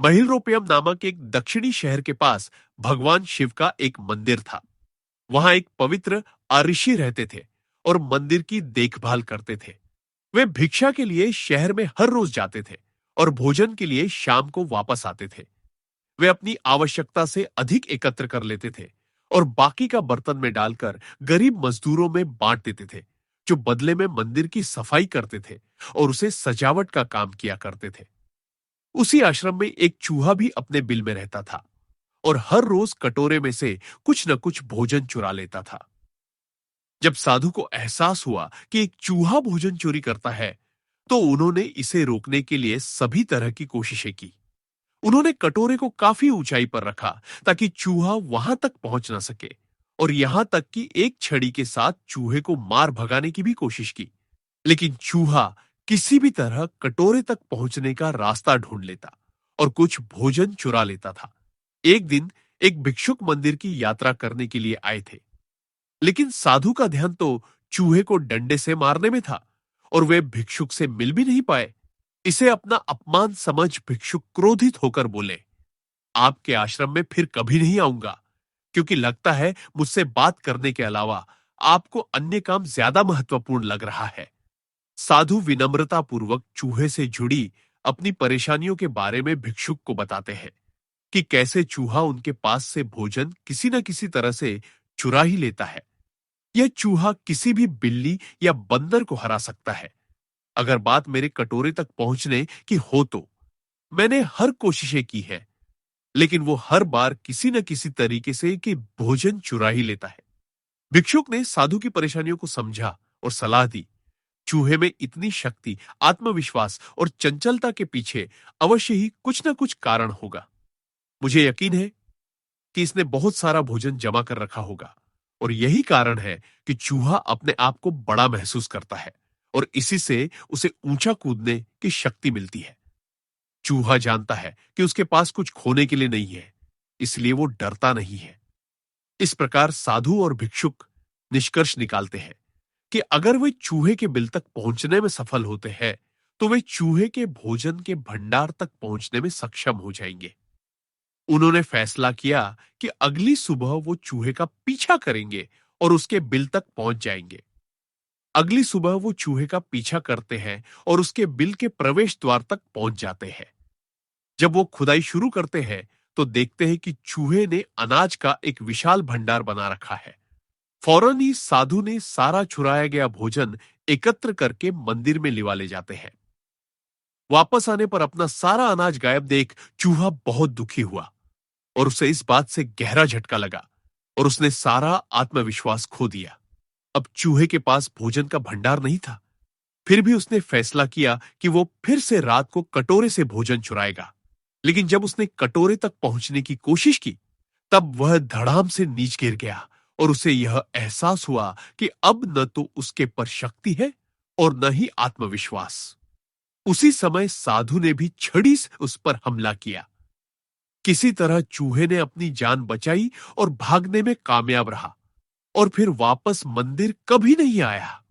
महिलरोपियम नामक एक दक्षिणी शहर के पास भगवान शिव का एक मंदिर था। वहां एक पवित्र ऋषि रहते थे और मंदिर की देखभाल करते थे। वे भिक्षा के लिए शहर में हर रोज जाते थे और भोजन के लिए शाम को वापस आते थे। वे अपनी आवश्यकता से अधिक एकत्र कर लेते थे और बाकी का बर्तन में डालकर गरीब मजदूरों में बांट देते थे, जो बदले में मंदिर की सफाई करते थे और उसे सजावट का काम किया करते थे। उसी आश्रम में एक चूहा भी अपने बिल में रहता था और हर रोज कटोरे में से कुछ न कुछ भोजन चुरा लेता था। जब साधु को एहसास हुआ कि एक चूहा भोजन चोरी करता है, तो उन्होंने इसे रोकने के लिए सभी तरह की कोशिशें की। उन्होंने कटोरे को काफी ऊंचाई पर रखा ताकि चूहा वहां तक पहुंच ना सके, और यहां तक कि एक छड़ी के साथ चूहे को मार भगाने की भी कोशिश की। लेकिन चूहा किसी भी तरह कटोरे तक पहुंचने का रास्ता ढूंढ लेता और कुछ भोजन चुरा लेता था। एक दिन एक भिक्षुक मंदिर की यात्रा करने के लिए आए थे, लेकिन साधु का ध्यान तो चूहे को डंडे से मारने में था और वे भिक्षुक से मिल भी नहीं पाए। इसे अपना अपमान समझ भिक्षुक क्रोधित होकर बोले, आपके आश्रम में फिर कभी नहीं आऊंगा, क्योंकि लगता है मुझसे बात करने के अलावा आपको अन्य काम ज्यादा महत्वपूर्ण लग रहा है। साधु विनम्रता पूर्वक चूहे से जुड़ी अपनी परेशानियों के बारे में भिक्षुक को बताते हैं कि कैसे चूहा उनके पास से भोजन किसी न किसी तरह से चुरा ही लेता है। यह चूहा किसी भी बिल्ली या बंदर को हरा सकता है। अगर बात मेरे कटोरे तक पहुंचने की हो तो मैंने हर कोशिशें की है, लेकिन वो हर बार किसी न किसी तरीके से कि भोजन चुरा ही लेता है। भिक्षुक ने साधु की परेशानियों को समझा और सलाह दी। चूहे में इतनी शक्ति, आत्मविश्वास और चंचलता के पीछे अवश्य ही कुछ न कुछ कारण होगा। मुझे यकीन है कि इसने बहुत सारा भोजन जमा कर रखा होगा और यही कारण है कि चूहा अपने आप को बड़ा महसूस करता है और इसी से उसे ऊंचा कूदने की शक्ति मिलती है। चूहा जानता है कि उसके पास कुछ खोने के लिए नहीं है, इसलिए वो डरता नहीं है। इस प्रकार साधु और भिक्षुक निष्कर्ष निकालते हैं कि अगर वे चूहे के बिल तक पहुंचने में सफल होते हैं, तो वे चूहे के भोजन के भंडार तक पहुंचने में सक्षम हो जाएंगे। उन्होंने फैसला किया कि अगली सुबह वो चूहे का पीछा करेंगे और उसके बिल तक पहुंच जाएंगे। अगली सुबह वो चूहे का पीछा करते हैं और उसके बिल के प्रवेश द्वार तक पहुंच जाते हैं। जब वो खुदाई शुरू करते हैं, तो देखते हैं कि चूहे ने अनाज का एक विशाल भंडार बना रखा है। फौरन ही साधु ने सारा चुराया गया भोजन एकत्र करके मंदिर में लिवा ले जाते हैं। वापस आने पर अपना सारा अनाज गायब देख चूहा बहुत दुखी हुआ और उसे इस बात से गहरा झटका लगा और उसने सारा आत्मविश्वास खो दिया। अब चूहे के पास भोजन का भंडार नहीं था। फिर भी उसने फैसला किया कि वो फिर से रात को कटोरे से भोजन चुराएगा। लेकिन जब उसने कटोरे तक पहुंचने की कोशिश की, तब वह धड़ाम से नीचे गिर गया और उसे यह एहसास हुआ कि अब न तो उसके पर शक्ति है और न ही आत्मविश्वास। उसी समय साधु ने भी छड़ी से उस पर हमला किया। किसी तरह चूहे ने अपनी जान बचाई और भागने में कामयाब रहा और फिर वापस मंदिर कभी नहीं आया।